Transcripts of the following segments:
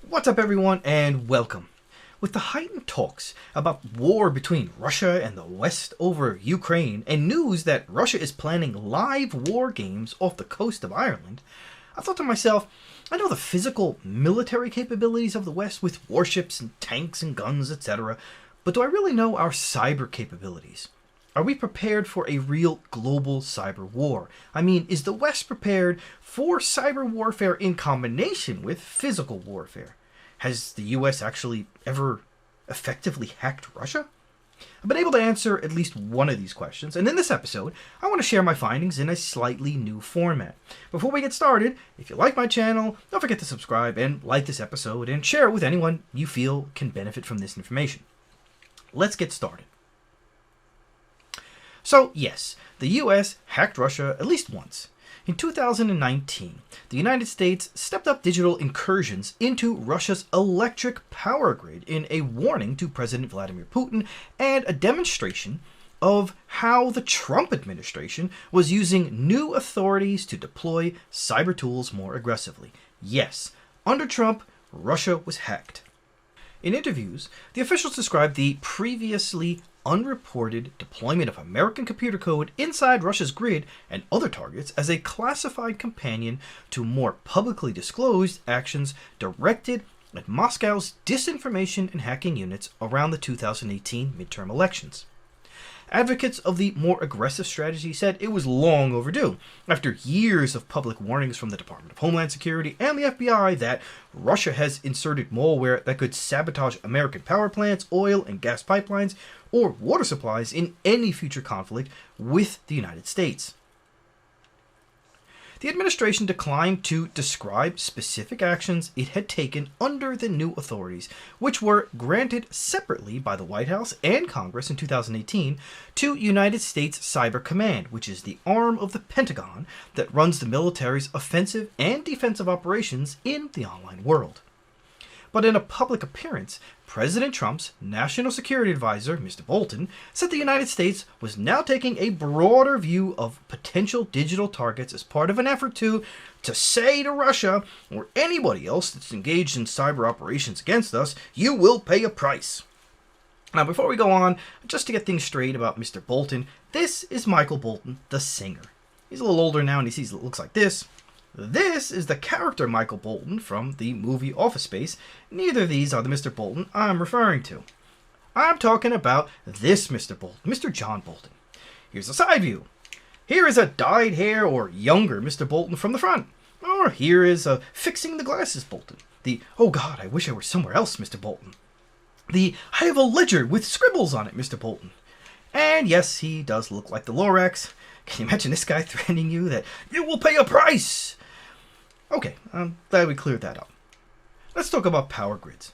What's up everyone and welcome. With the heightened talks about war between Russia and the West over Ukraine and news that Russia is planning live war games off the coast of Ireland, I thought to myself, I know the physical military capabilities of the West with warships and tanks and guns, etc., but do I really know our cyber capabilities? Are we prepared for a real global cyber war? I mean, is the West prepared for cyber warfare in combination with physical warfare? Has the US actually ever effectively hacked Russia? I've been able to answer at least one of these questions, and in this episode, I want to share my findings in a slightly new format. Before we get started, if you like my channel, don't forget to subscribe and like this episode and share it with anyone you feel can benefit from this information. Let's get started. So yes, the US hacked Russia at least once. In 2019, the United States stepped up digital incursions into Russia's electric power grid in a warning to President Vladimir Putin and a demonstration of how the Trump administration was using new authorities to deploy cyber tools more aggressively. Yes, under Trump, Russia was hacked. In interviews, the officials described the previously unreported deployment of American computer code inside Russia's grid and other targets as a classified companion to more publicly disclosed actions directed at Moscow's disinformation and hacking units around the 2018 midterm elections. Advocates of the more aggressive strategy said it was long overdue, after years of public warnings from the Department of Homeland Security and the FBI that Russia has inserted malware that could sabotage American power plants, oil and gas pipelines, or water supplies in any future conflict with the United States. The administration declined to describe specific actions it had taken under the new authorities, which were granted separately by the White House and Congress in 2018 to United States Cyber Command, which is the arm of the Pentagon that runs the military's offensive and defensive operations in the online world. But in a public appearance, President Trump's National Security Advisor, Mr. Bolton, said the United States was now taking a broader view of potential digital targets as part of an effort to say to Russia or anybody else that's engaged in cyber operations against us, you will pay a price. Now, before we go on, just to get things straight about Mr. Bolton, this is Michael Bolton, the singer. He's a little older now and he sees it looks like this. This is the character Michael Bolton from the movie Office Space. Neither of these are the Mr. Bolton I'm referring to. I'm talking about this Mr. Bolton, Mr. John Bolton. Here's a side view. Here is a dyed hair or younger Mr. Bolton from the front. Or here is a fixing the glasses Bolton. The, oh God, I wish I were somewhere else Mr. Bolton. The, I have a ledger with scribbles on it Mr. Bolton. And yes, he does look like the Lorax. Can you imagine this guy threatening you that you will pay a price? Okay, I'm glad we cleared that up. Let's talk about power grids.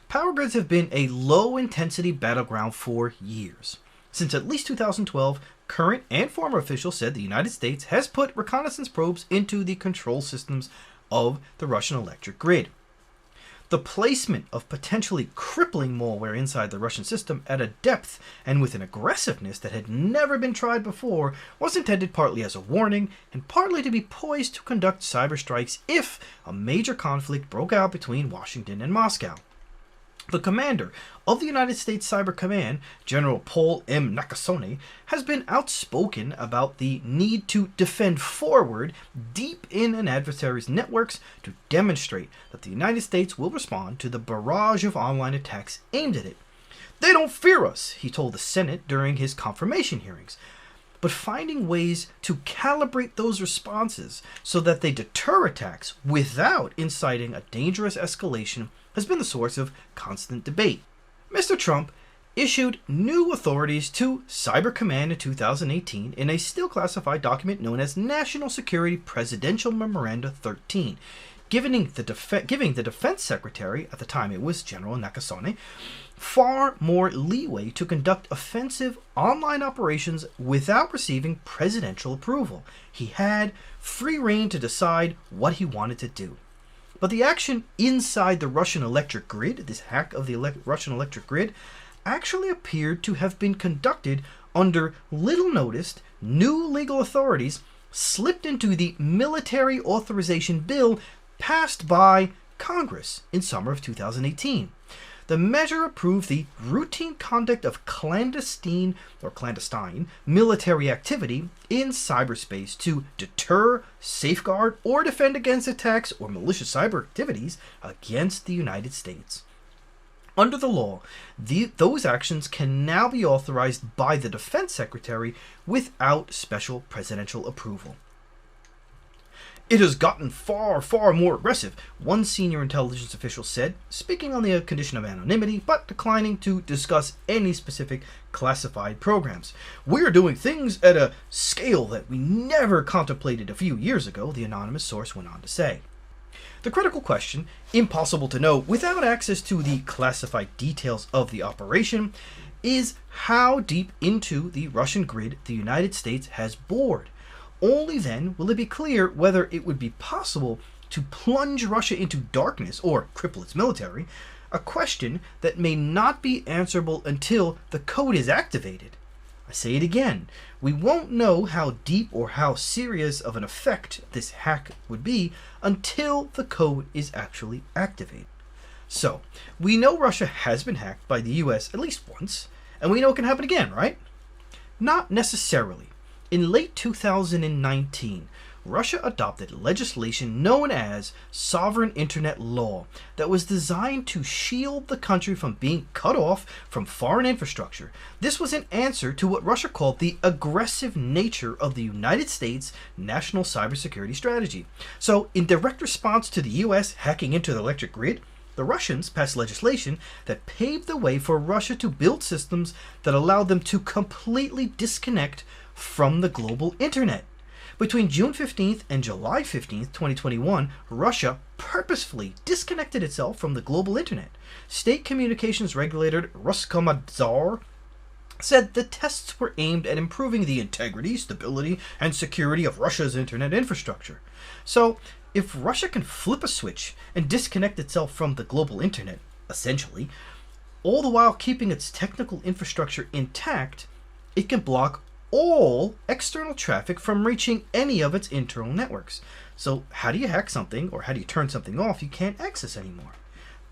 Power grids have been a low-intensity battleground for years. Since at least 2012, current and former officials said the United States has put reconnaissance probes into the control systems of the Russian electric grid. The placement of potentially crippling malware inside the Russian system at a depth and with an aggressiveness that had never been tried before was intended partly as a warning and partly to be poised to conduct cyber strikes if a major conflict broke out between Washington and Moscow. The commander of the United States Cyber Command, General Paul M. Nakasone, has been outspoken about the need to defend forward deep in an adversary's networks to demonstrate that the United States will respond to the barrage of online attacks aimed at it. They don't fear us, he told the Senate during his confirmation hearings. But finding ways to calibrate those responses so that they deter attacks without inciting a dangerous escalation has been the source of constant debate. Mr. Trump issued new authorities to Cyber Command in 2018 in a still classified document known as National Security Presidential Memoranda 13, giving the Defense Secretary, at the time it was General Nakasone, far more leeway to conduct offensive online operations without receiving presidential approval. He had free rein to decide what he wanted to do. But the action inside the Russian electric grid, this hack of the Russian electric grid, actually appeared to have been conducted under little noticed new legal authorities slipped into the military authorization bill passed by Congress in summer of 2018. The measure approved the routine conduct of clandestine military activity in cyberspace to deter, safeguard, or defend against attacks or malicious cyber activities against the United States. Under the law, those actions can now be authorized by the Defense Secretary without special presidential approval. It has gotten far, far more aggressive, one senior intelligence official said, speaking on the condition of anonymity, but declining to discuss any specific classified programs. "We're doing things at a scale that we never contemplated a few years ago," the anonymous source went on to say. The critical question, impossible to know without access to the classified details of the operation, is how deep into the Russian grid the United States has bored. Only then will it be clear whether it would be possible to plunge Russia into darkness or cripple its military, a question that may not be answerable until the code is activated. I say it again, we won't know how deep or how serious of an effect this hack would be until the code is actually activated. So, we know Russia has been hacked by the US at least once, and we know it can happen again, right? Not necessarily. In late 2019, Russia adopted legislation known as Sovereign Internet Law that was designed to shield the country from being cut off from foreign infrastructure. This was an answer to what Russia called the aggressive nature of the United States national cybersecurity strategy. So, in direct response to the US hacking into the electric grid, the Russians passed legislation that paved the way for Russia to build systems that allowed them to completely disconnect from the global internet. Between June 15th and July 15th, 2021, Russia purposefully disconnected itself from the global internet. State communications regulator Roskomnadzor said the tests were aimed at improving the integrity, stability, and security of Russia's internet infrastructure. So, if Russia can flip a switch and disconnect itself from the global internet, essentially, all the while keeping its technical infrastructure intact, it can block all external traffic from reaching any of its internal networks. So how do you hack something, or how do you turn something off you can't access anymore?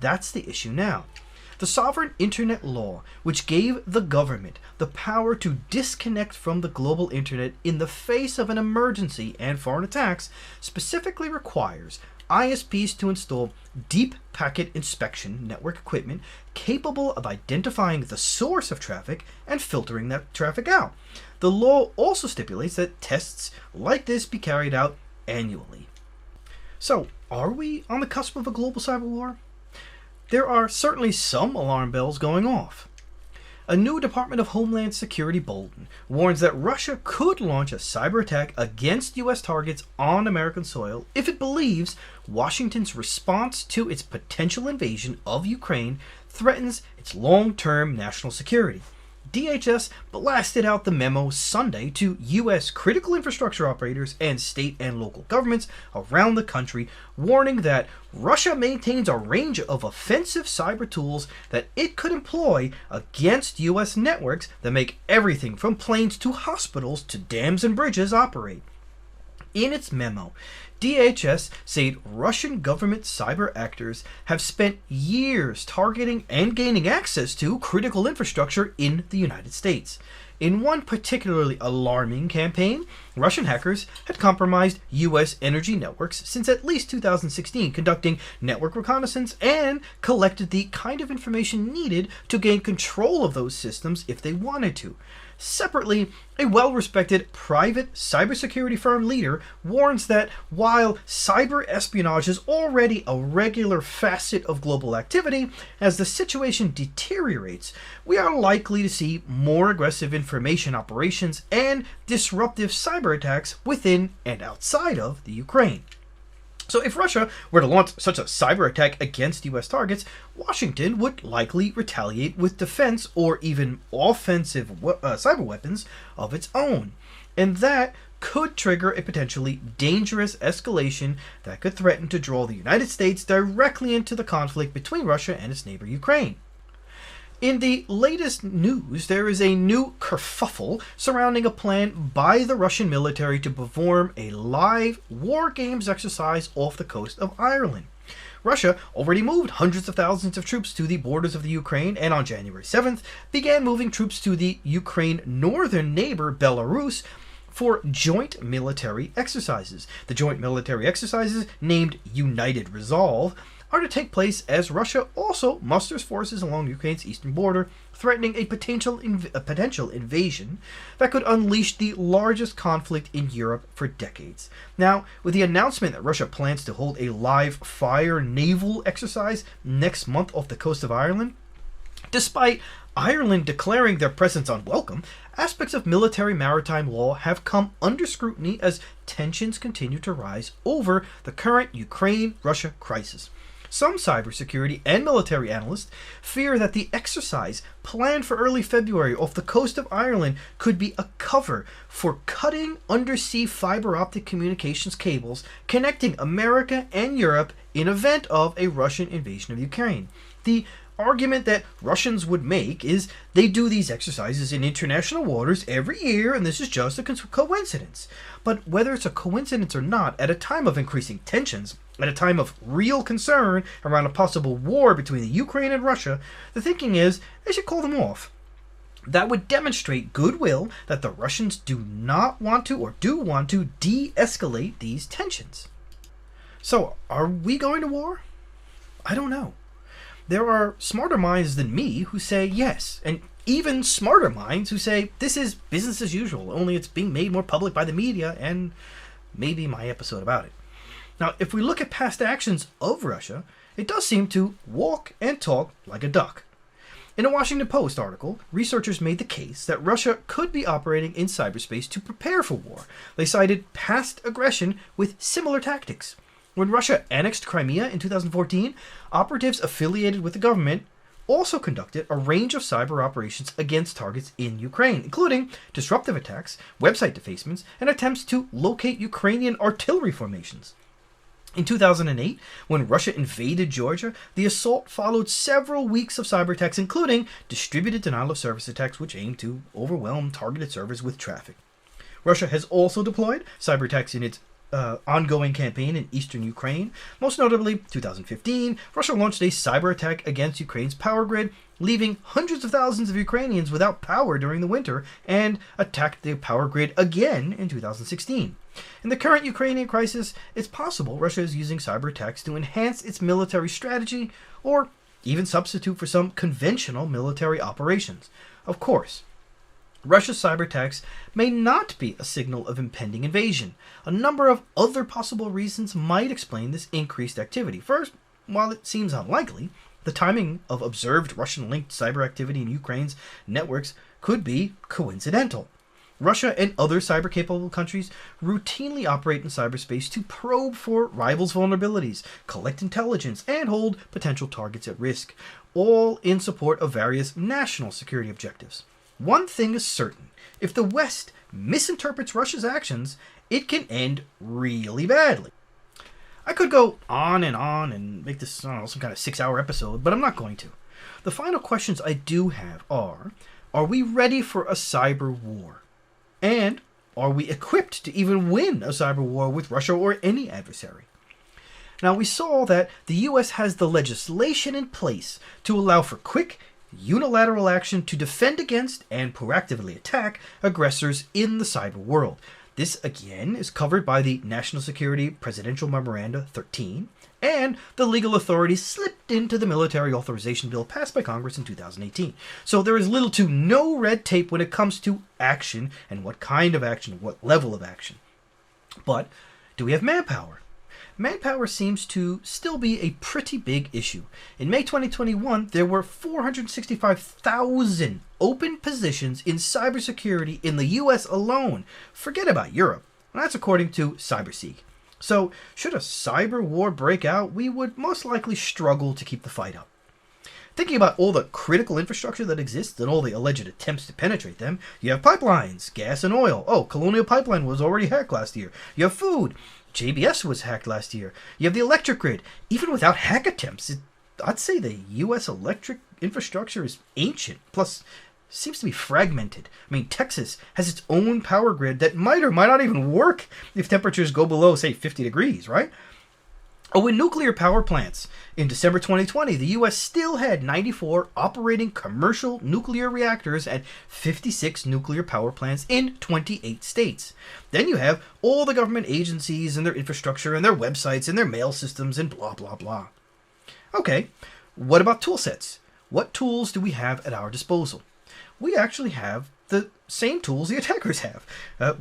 That's the issue now. The Sovereign Internet Law, which gave the government the power to disconnect from the global internet in the face of an emergency and foreign attacks, specifically requires ISPs to install deep packet inspection network equipment capable of identifying the source of traffic and filtering that traffic out. The law also stipulates that tests like this be carried out annually. So, are we on the cusp of a global cyber war? There are certainly some alarm bells going off. A new Department of Homeland Security Bolton warns that Russia could launch a cyber attack against U.S. targets on American soil if it believes Washington's response to its potential invasion of Ukraine threatens its long-term national security. DHS blasted out the memo Sunday to U.S. critical infrastructure operators and state and local governments around the country, warning that Russia maintains a range of offensive cyber tools that it could employ against U.S. networks that make everything from planes to hospitals to dams and bridges operate. In its memo, DHS said Russian government cyber actors have spent years targeting and gaining access to critical infrastructure in the United States. In one particularly alarming campaign, Russian hackers had compromised U.S. energy networks since at least 2016, conducting network reconnaissance and collected the kind of information needed to gain control of those systems if they wanted to. Separately, a well-respected private cybersecurity firm leader warns that while cyber espionage is already a regular facet of global activity, as the situation deteriorates, we are likely to see more aggressive information operations and disruptive cyber attacks within and outside of the Ukraine. So if Russia were to launch such a cyber attack against U.S. targets, Washington would likely retaliate with defense or even offensive cyber weapons of its own. And that could trigger a potentially dangerous escalation that could threaten to draw the United States directly into the conflict between Russia and its neighbor Ukraine. In the latest news, there is a new kerfuffle surrounding a plan by the Russian military to perform a live war games exercise off the coast of Ireland. Russia already moved hundreds of thousands of troops to the borders of the Ukraine, and on January 7th began moving troops to the Ukraine northern neighbor Belarus for joint military exercises. The joint military exercises, named United Resolve, are to take place as Russia also musters forces along Ukraine's eastern border, threatening a potential invasion that could unleash the largest conflict in Europe for decades. Now, with the announcement that Russia plans to hold a live fire naval exercise next month off the coast of Ireland, despite Ireland declaring their presence unwelcome, aspects of military maritime law have come under scrutiny as tensions continue to rise over the current Ukraine-Russia crisis. Some cybersecurity and military analysts fear that the exercise planned for early February off the coast of Ireland could be a cover for cutting undersea fiber optic communications cables connecting America and Europe in event of a Russian invasion of Ukraine. The argument that Russians would make is they do these exercises in international waters every year and this is just a coincidence. But whether it's a coincidence or not, at a time of increasing tensions, at a time of real concern around a possible war between the Ukraine and Russia, the thinking is they should call them off. That would demonstrate goodwill that the Russians do not want to or do want to de-escalate these tensions. So, are we going to war? I don't know. There are smarter minds than me who say yes, and even smarter minds who say this is business as usual, only it's being made more public by the media and maybe my episode about it. Now, if we look at past actions of Russia, it does seem to walk and talk like a duck. In a Washington Post article, researchers made the case that Russia could be operating in cyberspace to prepare for war. They cited past aggression with similar tactics. When Russia annexed Crimea in 2014, operatives affiliated with the government also conducted a range of cyber operations against targets in Ukraine, including disruptive attacks, website defacements, and attempts to locate Ukrainian artillery formations. In 2008, when Russia invaded Georgia, the assault followed several weeks of cyber attacks, including distributed denial of service attacks which aimed to overwhelm targeted servers with traffic. Russia has also deployed cyber attacks in its ongoing campaign in eastern Ukraine. Most notably, 2015, Russia launched a cyber attack against Ukraine's power grid, leaving hundreds of thousands of Ukrainians without power during the winter, and attacked the power grid again in 2016. In the current Ukrainian crisis, it's possible Russia is using cyber attacks to enhance its military strategy, or even substitute for some conventional military operations. Of course, Russia's cyber attacks may not be a signal of impending invasion. A number of other possible reasons might explain this increased activity. First, while it seems unlikely, the timing of observed Russian-linked cyber activity in Ukraine's networks could be coincidental. Russia and other cyber-capable countries routinely operate in cyberspace to probe for rivals' vulnerabilities, collect intelligence, and hold potential targets at risk, all in support of various national security objectives. One thing is certain. If the West misinterprets Russia's actions, it can end really badly. I could go on and make this, I don't know, some kind of 6-hour episode, but I'm not going to. The final questions I do have are we ready for a cyber war? And are we equipped to even win a cyber war with Russia or any adversary? Now, we saw that the U.S. has the legislation in place to allow for quick, unilateral action to defend against and proactively attack aggressors in the cyber world. This, again, is covered by the National Security Presidential Memoranda 13, and the legal authority slipped into the military authorization bill passed by Congress in 2018. So there is little to no red tape when it comes to action, and what kind of action, what level of action. But do we have manpower? Manpower seems to still be a pretty big issue. In May 2021, there were 465,000 open positions in cybersecurity in the US alone. Forget about Europe. And that's according to CyberSeek. So, should a cyber war break out, we would most likely struggle to keep the fight up. Thinking about all the critical infrastructure that exists and all the alleged attempts to penetrate them, you have pipelines, gas and oil. Oh, Colonial Pipeline was already hacked last year. You have food. JBS was hacked last year. You have the electric grid. Even without hack attempts, I'd say the U.S. electric infrastructure is ancient, plus seems to be fragmented. I mean, Texas has its own power grid that might or might not even work if temperatures go below, say, 50 degrees, right? Oh, in nuclear power plants. In December 2020, the U.S. still had 94 operating commercial nuclear reactors at 56 nuclear power plants in 28 states. Then you have all the government agencies and their infrastructure and their websites and their mail systems and blah, blah, blah. Okay, what about tool sets? What tools do we have at our disposal? We actually have the same tools the attackers have.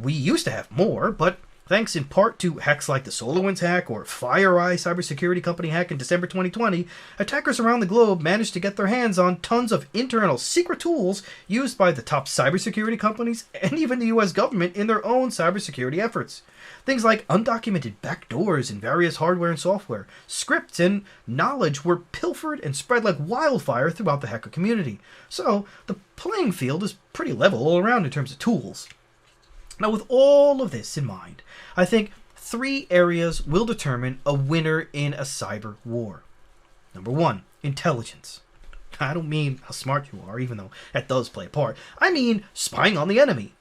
We used to have more, but thanks in part to hacks like the SolarWinds hack or FireEye cybersecurity company hack in December 2020, attackers around the globe managed to get their hands on tons of internal secret tools used by the top cybersecurity companies and even the US government in their own cybersecurity efforts. Things like undocumented backdoors in various hardware and software, scripts, and knowledge were pilfered and spread like wildfire throughout the hacker community. So the playing field is pretty level all around in terms of tools. Now, with all of this in mind, I think 3 areas will determine a winner in a cyber war. Number 1, intelligence. I don't mean how smart you are, even though that does play a part. I mean spying on the enemy.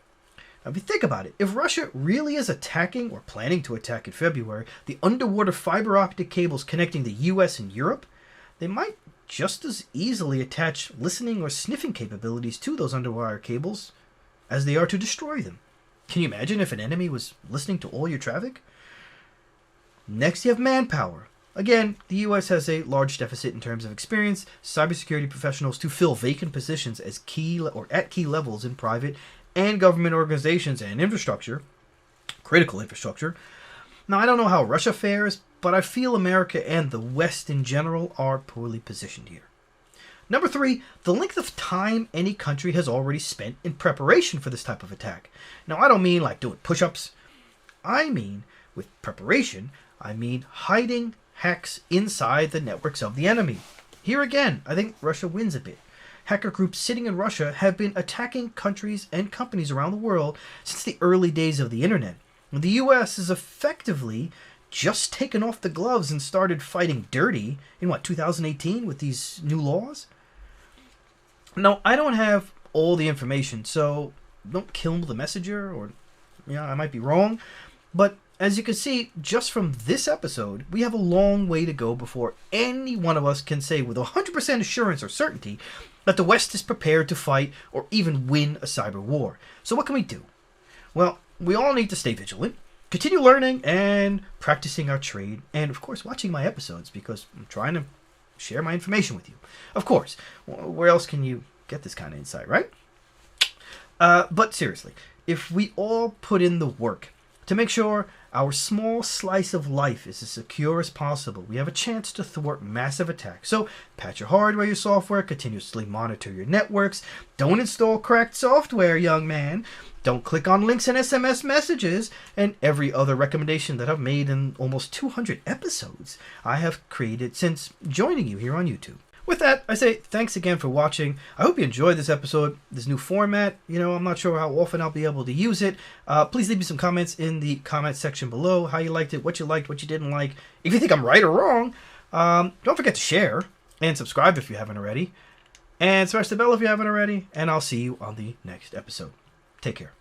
Now, if you think about it, if Russia really is attacking or planning to attack in February the underwater fiber optic cables connecting the US and Europe, they might just as easily attach listening or sniffing capabilities to those underwater cables as they are to destroy them. Can you imagine if an enemy was listening to all your traffic? Next, you have manpower. Again, the U.S. has a large deficit in terms of experienced cybersecurity professionals to fill vacant positions as at key levels in private and government organizations and infrastructure, critical infrastructure. Now, I don't know how Russia fares, but I feel America and the West in general are poorly positioned here. Number 3, the length of time any country has already spent in preparation for this type of attack. Now, I don't mean like doing push-ups. I mean, with preparation, I mean hiding hacks inside the networks of the enemy. Here again, I think Russia wins a bit. Hacker groups sitting in Russia have been attacking countries and companies around the world since the early days of the internet. The US has effectively just taken off the gloves and started fighting dirty in 2018 with these new laws? Now, I don't have all the information, so don't kill the messenger, or I might be wrong. But as you can see, just from this episode, we have a long way to go before any one of us can say with 100% assurance or certainty that the West is prepared to fight or even win a cyber war. So what can we do? Well, we all need to stay vigilant, continue learning and practicing our trade, and of course watching my episodes, because I'm trying to share my information with you. Of course, where else can you get this kind of insight, right? But seriously, if we all put in the work to make sure our small slice of life is as secure as possible, we have a chance to thwart massive attacks. So patch your hardware, your software, continuously monitor your networks, don't install cracked software, young man, don't click on links in SMS messages, and every other recommendation that I've made in almost 200 episodes I have created since joining you here on YouTube. With that, I say thanks again for watching. I hope you enjoyed this episode, this new format. I'm not sure how often I'll be able to use it. Please leave me some comments in the comment section below, how you liked it, what you didn't like. If you think I'm right or wrong, don't forget to share and subscribe if you haven't already. And smash the bell if you haven't already. And I'll see you on the next episode. Take care.